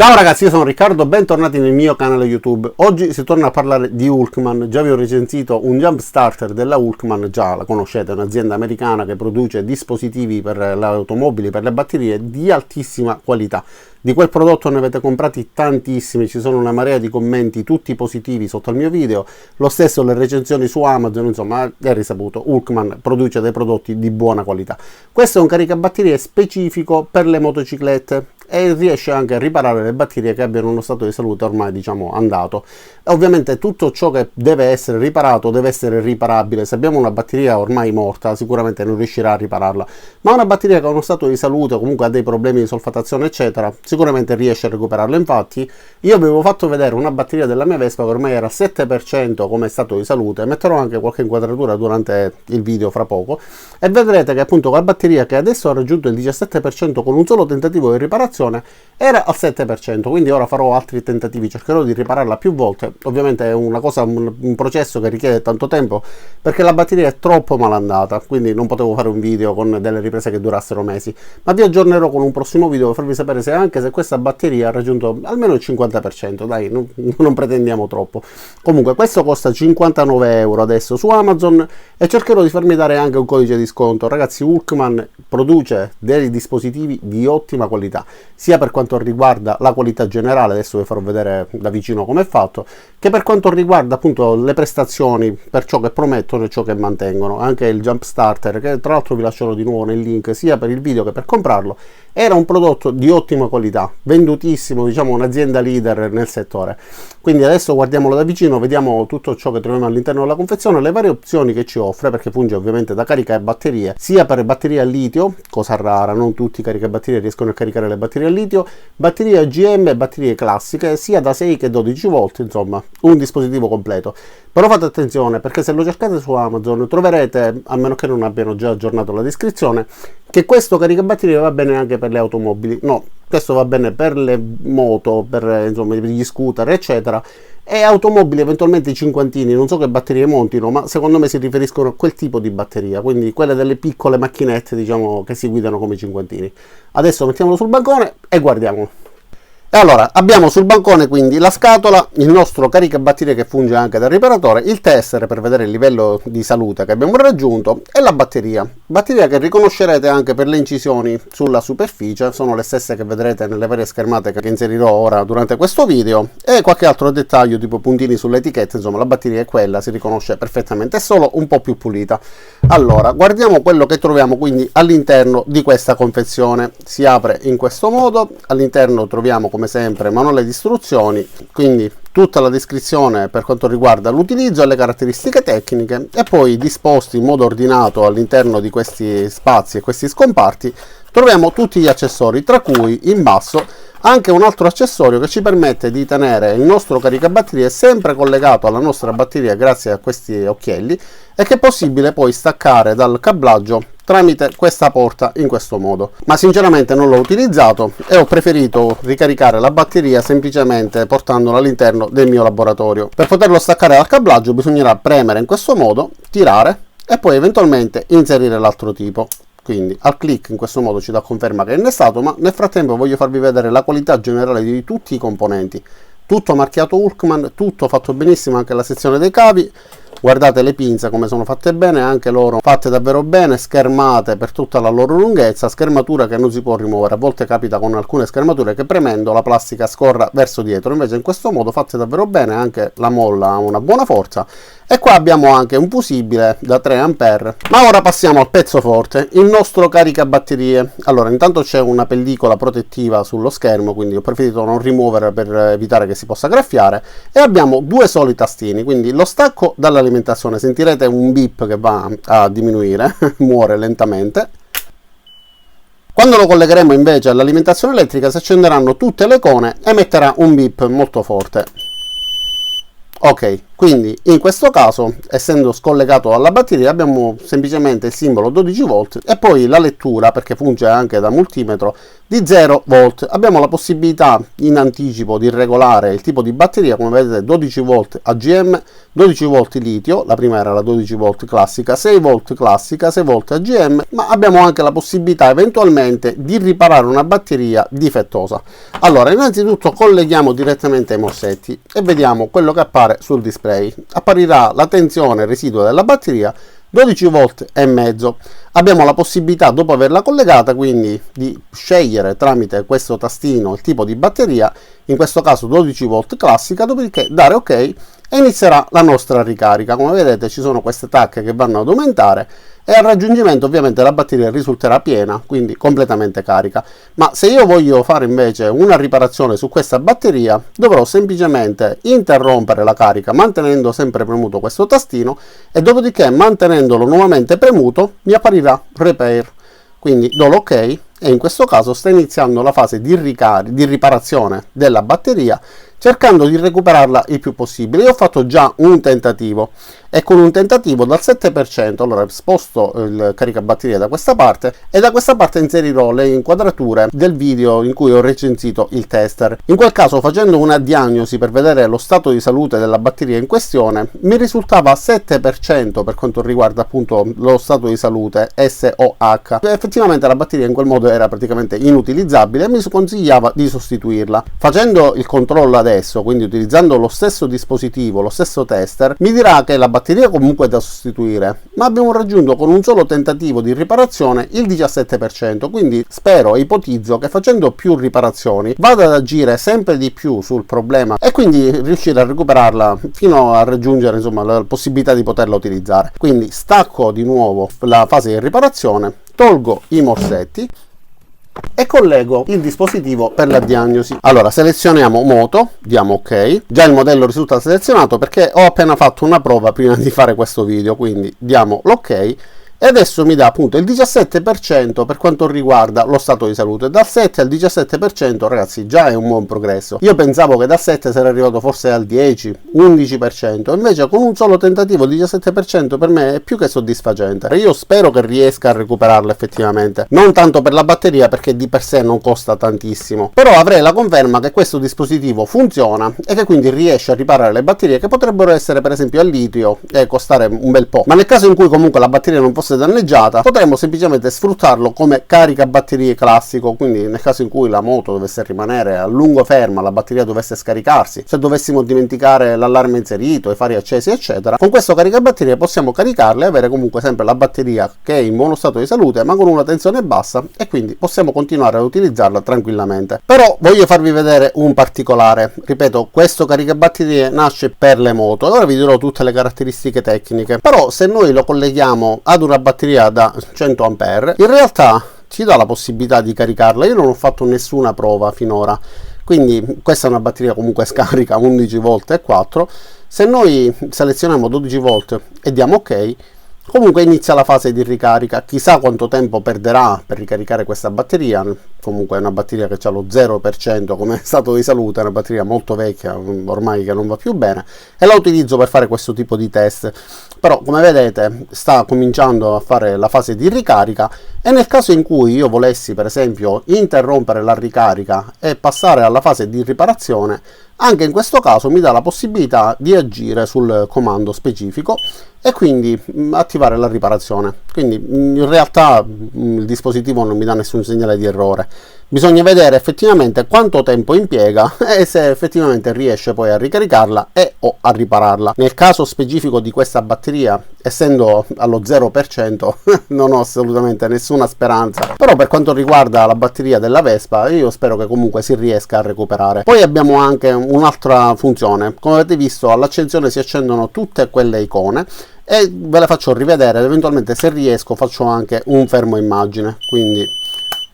Ciao ragazzi, io sono Riccardo, bentornati nel mio canale YouTube. Oggi si torna a parlare di Hulkman. Già vi ho recensito un jump starter della Hulkman, già la conoscete, è un'azienda americana che produce dispositivi per le automobili, per le batterie di altissima qualità. Di quel prodotto ne avete comprati tantissimi, ci sono una marea di commenti, tutti positivi sotto il mio video, lo stesso le recensioni su Amazon, insomma è risaputo, Hulkman produce dei prodotti di buona qualità. Questo è un caricabatterie specifico per le motociclette e riesce anche a riparare le batterie che abbiano uno stato di salute ormai diciamo andato. Ovviamente tutto ciò che deve essere riparato deve essere riparabile. Se abbiamo una batteria ormai morta sicuramente non riuscirà a ripararla, ma una batteria che ha uno stato di salute, comunque ha dei problemi di solfatazione eccetera, sicuramente riesce a recuperarla. Infatti io avevo fatto vedere una batteria della mia Vespa che ormai era 7% come stato di salute, metterò anche qualche inquadratura durante il video fra poco e vedrete che appunto la batteria che adesso ha raggiunto il 17% con un solo tentativo di riparazione era al 7%, quindi ora farò altri tentativi, cercherò di ripararla più volte. Ovviamente è una cosa, un processo che richiede tanto tempo perché la batteria è troppo malandata, quindi non potevo fare un video con delle riprese che durassero mesi, ma vi aggiornerò con un prossimo video per farvi sapere se anche se questa batteria ha raggiunto almeno il 50%, dai, non pretendiamo troppo. Comunque questo costa 59 euro adesso su Amazon e cercherò di farmi dare anche un codice di sconto. Ragazzi, Hulkman produce dei dispositivi di ottima qualità, sia per quanto riguarda la qualità generale, adesso vi farò vedere da vicino come è fatto, che per quanto riguarda appunto le prestazioni, per ciò che promettono e ciò che mantengono. Anche il jump starter, che tra l'altro vi lascerò di nuovo nel link sia per il video che per comprarlo, era un prodotto di ottima qualità, vendutissimo, diciamo un'azienda leader nel settore. Quindi adesso guardiamolo da vicino, vediamo tutto ciò che troviamo all'interno della confezione, le varie opzioni che ci offre, perché funge ovviamente da carica e batterie, sia per batterie a litio, cosa rara, non tutti i caricabatterie riescono a caricare le batterie a litio, batterie AGM e batterie classiche, sia da 6 che 12 volt, insomma un dispositivo completo. Però fate attenzione, perché se lo cercate su Amazon troverete, a meno che non abbiano già aggiornato la descrizione, che questo caricabatterie va bene anche per le automobili. No, questo va bene per le moto, per insomma gli scooter eccetera, e automobili, eventualmente i cinquantini, non so che batterie montino, ma secondo me si riferiscono a quel tipo di batteria, quindi quelle delle piccole macchinette diciamo che si guidano come i cinquantini. Adesso mettiamolo sul bancone e guardiamolo. E allora abbiamo sul bancone quindi la scatola, il nostro caricabatterie che funge anche da riparatore, il tester per vedere il livello di salute che abbiamo raggiunto e la batteria che riconoscerete anche per le incisioni sulla superficie, sono le stesse che vedrete nelle varie schermate che inserirò ora durante questo video, e qualche altro dettaglio tipo puntini sulle etichette. Insomma la batteria è quella, si riconosce perfettamente, è solo un po' più pulita. Allora guardiamo quello che troviamo quindi all'interno di questa confezione. Si apre in questo modo, all'interno troviamo come sempre manuale di istruzioni, quindi tutta la descrizione per quanto riguarda l'utilizzo e le caratteristiche tecniche, e poi disposti in modo ordinato all'interno di questi spazi e questi scomparti troviamo tutti gli accessori, tra cui in basso anche un altro accessorio che ci permette di tenere il nostro caricabatterie sempre collegato alla nostra batteria grazie a questi occhielli, e che è possibile poi staccare dal cablaggio tramite questa porta in questo modo. Ma sinceramente non l'ho utilizzato e ho preferito ricaricare la batteria semplicemente portandola all'interno del mio laboratorio. Per poterlo staccare dal cablaggio bisognerà premere in questo modo, tirare e poi eventualmente inserire l'altro tipo. Quindi al click in questo modo ci dà conferma che è innestato, ma nel frattempo voglio farvi vedere la qualità generale di tutti i componenti. Tutto marchiato Hulkman, tutto fatto benissimo, anche la sezione dei cavi. Guardate le pinze come sono fatte bene, anche loro fatte davvero bene, schermate per tutta la loro lunghezza, schermatura che non si può rimuovere. A volte capita con alcune schermature che premendo la plastica scorra verso dietro, invece in questo modo fatte davvero bene, anche la molla ha una buona forza. E qua abbiamo anche un fusibile da 3 ampere. Ma ora passiamo al pezzo forte, il nostro caricabatterie. Allora intanto c'è una pellicola protettiva sullo schermo, quindi ho preferito non rimuovere per evitare che si possa graffiare, e abbiamo due soli tastini, quindi lo stacco dall'alimentazione, sentirete un beep che va a diminuire, muore lentamente. Quando lo collegheremo invece all'alimentazione elettrica si accenderanno tutte le icone e emetterà un beep molto forte. Ok, Quindi in questo caso, essendo scollegato alla batteria, abbiamo semplicemente il simbolo 12 volt e poi la lettura, perché funge anche da multimetro, di 0 volt. Abbiamo la possibilità in anticipo di regolare il tipo di batteria, come vedete 12 volt AGM, 12 volt litio, la prima era la 12 volt classica, 6 volt classica, 6 volt AGM, ma abbiamo anche la possibilità eventualmente di riparare una batteria difettosa. Allora, innanzitutto colleghiamo direttamente ai morsetti e vediamo quello che appare sul display. Apparirà la tensione residua della batteria 12 volt e mezzo. Abbiamo la possibilità, dopo averla collegata, quindi di scegliere tramite questo tastino il tipo di batteria, in questo caso 12 volt classica, dopodiché dare ok e inizierà la nostra ricarica. Come vedete ci sono queste tacche che vanno ad aumentare e al raggiungimento ovviamente la batteria risulterà piena, quindi completamente carica. Ma se io voglio fare invece una riparazione su questa batteria, dovrò semplicemente interrompere la carica mantenendo sempre premuto questo tastino e dopodiché, mantenendolo nuovamente premuto, mi apparirà repair. Quindi do l'ok e in questo caso sta iniziando la fase di riparazione della batteria, cercando di recuperarla il più possibile. Io ho fatto già un tentativo e con un tentativo dal 7%, allora sposto il caricabatteria da questa parte e da questa parte inserirò le inquadrature del video in cui ho recensito il tester. In quel caso, facendo una diagnosi per vedere lo stato di salute della batteria in questione, mi risultava 7% per quanto riguarda appunto lo stato di salute SOH. Effettivamente la batteria in quel modo era praticamente inutilizzabile e mi consigliava di sostituirla. Facendo il controllo adesso, quindi utilizzando lo stesso dispositivo, lo stesso tester, mi dirà che la batteria comunque è da sostituire, ma abbiamo raggiunto con un solo tentativo di riparazione il 17%, quindi spero e ipotizzo che facendo più riparazioni vada ad agire sempre di più sul problema e quindi riuscire a recuperarla fino a raggiungere insomma la possibilità di poterla utilizzare. Quindi stacco di nuovo la fase di riparazione, tolgo i morsetti e collego il dispositivo per la diagnosi. Allora selezioniamo moto, diamo ok, già il modello risulta selezionato perché ho appena fatto una prova prima di fare questo video, quindi diamo l'ok e adesso mi dà appunto il 17% per quanto riguarda lo stato di salute. Dal 7 al 17% ragazzi già è un buon progresso. Io pensavo che dal 7 sarei arrivato forse al 10, 11%, invece con un solo tentativo il 17% per me è più che soddisfacente. Io spero che riesca a recuperarlo effettivamente, non tanto per la batteria perché di per sé non costa tantissimo, però avrei la conferma che questo dispositivo funziona e che quindi riesce a riparare le batterie che potrebbero essere per esempio al litio e costare un bel po'. Ma nel caso in cui comunque la batteria non fosse danneggiata, potremmo semplicemente sfruttarlo come caricabatterie classico, quindi nel caso in cui la moto dovesse rimanere a lungo ferma, la batteria dovesse scaricarsi, se dovessimo dimenticare l'allarme inserito, i fari accesi eccetera, con questo caricabatterie possiamo caricarle e avere comunque sempre la batteria che è in buono stato di salute ma con una tensione bassa e quindi possiamo continuare ad utilizzarla tranquillamente. Però voglio farvi vedere un particolare. Ripeto, questo caricabatterie nasce per le moto, ora vi dirò tutte le caratteristiche tecniche, però se noi lo colleghiamo ad una batteria da 100 A in realtà ci dà la possibilità di caricarla. Io non ho fatto nessuna prova finora, quindi questa è una batteria comunque scarica 11 volt e 4. Se noi selezioniamo 12 volt e diamo ok, comunque inizia la fase di ricarica. Chissà quanto tempo perderà per ricaricare questa batteria. Comunque è una batteria che ha lo 0% come stato di salute, è una batteria molto vecchia ormai che non va più bene e la utilizzo per fare questo tipo di test. Però come vedete sta cominciando a fare la fase di ricarica e nel caso in cui io volessi per esempio interrompere la ricarica e passare alla fase di riparazione, anche in questo caso mi dà la possibilità di agire sul comando specifico e quindi attivare la riparazione. Quindi in realtà il dispositivo non mi dà nessun segnale di errore. Bisogna vedere effettivamente quanto tempo impiega e se effettivamente riesce poi a ricaricarla e o a ripararla. Nel caso specifico di questa batteria, essendo allo 0%, non ho assolutamente nessuna speranza. Però per quanto riguarda la batteria della Vespa, io spero che comunque si riesca a recuperare. Poi abbiamo anche un'altra funzione. Come avete visto, all'accensione si accendono tutte quelle icone e ve le faccio rivedere. Eventualmente se riesco faccio anche un fermo immagine, quindi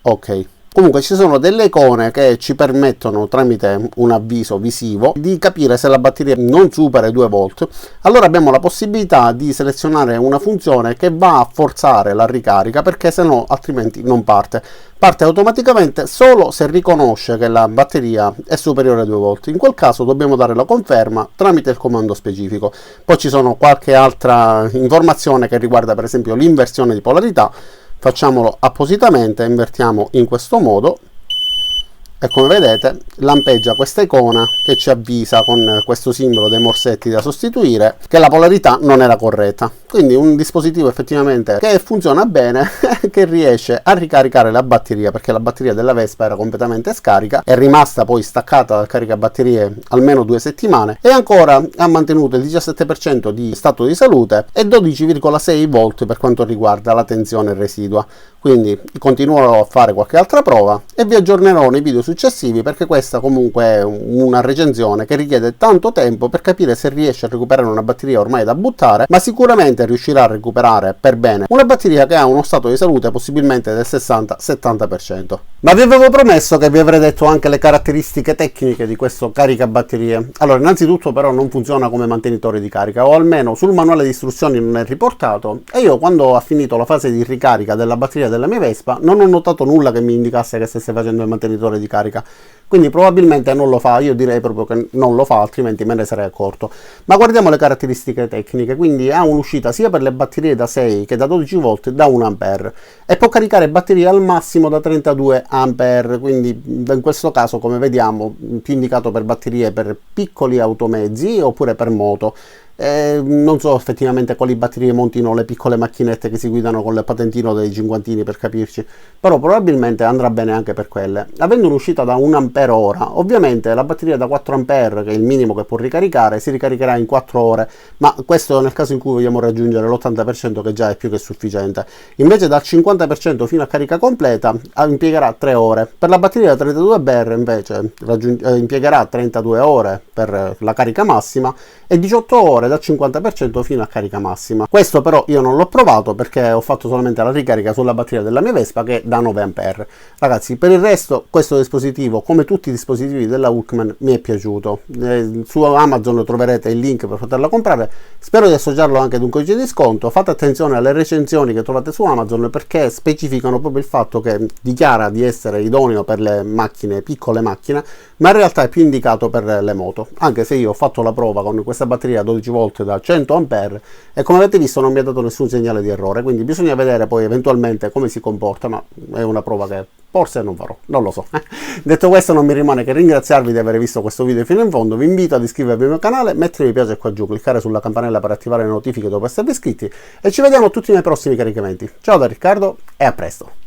ok. Comunque ci sono delle icone che ci permettono tramite un avviso visivo di capire se la batteria non supera i 2 volt. Allora abbiamo la possibilità di selezionare una funzione che va a forzare la ricarica, perché se no altrimenti non parte. Parte automaticamente solo se riconosce che la batteria è superiore ai 2 volt. In quel caso dobbiamo dare la conferma tramite il comando specifico. Poi ci sono qualche altra informazione che riguarda per esempio l'inversione di polarità. Facciamolo appositamente, invertiamo in questo modo e come vedete lampeggia questa icona che ci avvisa con questo simbolo dei morsetti da sostituire che la polarità non era corretta. Quindi un dispositivo effettivamente che funziona bene, che riesce a ricaricare la batteria, perché la batteria della Vespa era completamente scarica, è rimasta poi staccata dal caricabatterie almeno 2 settimane e ancora ha mantenuto il 17% di stato di salute e 12,6 volt per quanto riguarda la tensione residua. Quindi continuerò a fare qualche altra prova e vi aggiornerò nei video successivi, perché questa comunque è una recensione che richiede tanto tempo per capire se riesce a recuperare una batteria ormai da buttare, ma sicuramente riuscirà a recuperare per bene una batteria che ha uno stato di salute possibilmente del 60-70%. Ma vi avevo promesso che vi avrei detto anche le caratteristiche tecniche di questo caricabatterie. Allora, innanzitutto però non funziona come mantenitore di carica, o almeno sul manuale di istruzioni non è riportato, e io quando ho finito la fase di ricarica della batteria della mia Vespa non ho notato nulla che mi indicasse che stesse facendo il mantenitore di carica, quindi probabilmente non lo fa. Io direi proprio che non lo fa, altrimenti me ne sarei accorto. Ma guardiamo le caratteristiche tecniche. Quindi ha un'uscita sia per le batterie da 6 che da 12 volt da 1 ampere e può caricare batterie al massimo da 32 ampere, quindi in questo caso come vediamo più indicato per batterie per piccoli automezzi oppure per moto. Non so effettivamente quali batterie montino le piccole macchinette che si guidano con il patentino dei cinquantini, per capirci, però probabilmente andrà bene anche per quelle. Avendo un'uscita da 1 ampere ora, ovviamente la batteria da 4 ampere, che è il minimo che può ricaricare, si ricaricherà in 4 ore, ma questo nel caso in cui vogliamo raggiungere l'80%, che già è più che sufficiente. Invece dal 50% fino a carica completa impiegherà 3 ore. Per la batteria da 32 ampere invece impiegherà 32 ore per la carica massima e 18 ore dal 50% fino a carica massima. Questo però io non l'ho provato perché ho fatto solamente la ricarica sulla batteria della mia Vespa, che è da 9 ampere. Ragazzi, per il resto questo dispositivo, come tutti i dispositivi della Walkman, mi è piaciuto. Su Amazon troverete il link per poterla comprare. Spero di associarlo anche ad un codice di sconto. Fate attenzione alle recensioni che trovate su Amazon, perché specificano proprio il fatto che dichiara di essere idoneo per le macchine, piccole macchine, ma in realtà è più indicato per le moto, anche se io ho fatto la prova con questa batteria 12 volt da 100 ampere e come avete visto non mi ha dato nessun segnale di errore, quindi bisogna vedere poi eventualmente come si comporta, ma è una prova che forse non farò, non lo so. Detto questo, non mi rimane che ringraziarvi di aver visto questo video fino in fondo. Vi invito ad iscrivervi al mio canale, mettere mi piace qua giù, cliccare sulla campanella per attivare le notifiche dopo esservi iscritti e ci vediamo tutti nei prossimi caricamenti. Ciao da Riccardo e a presto!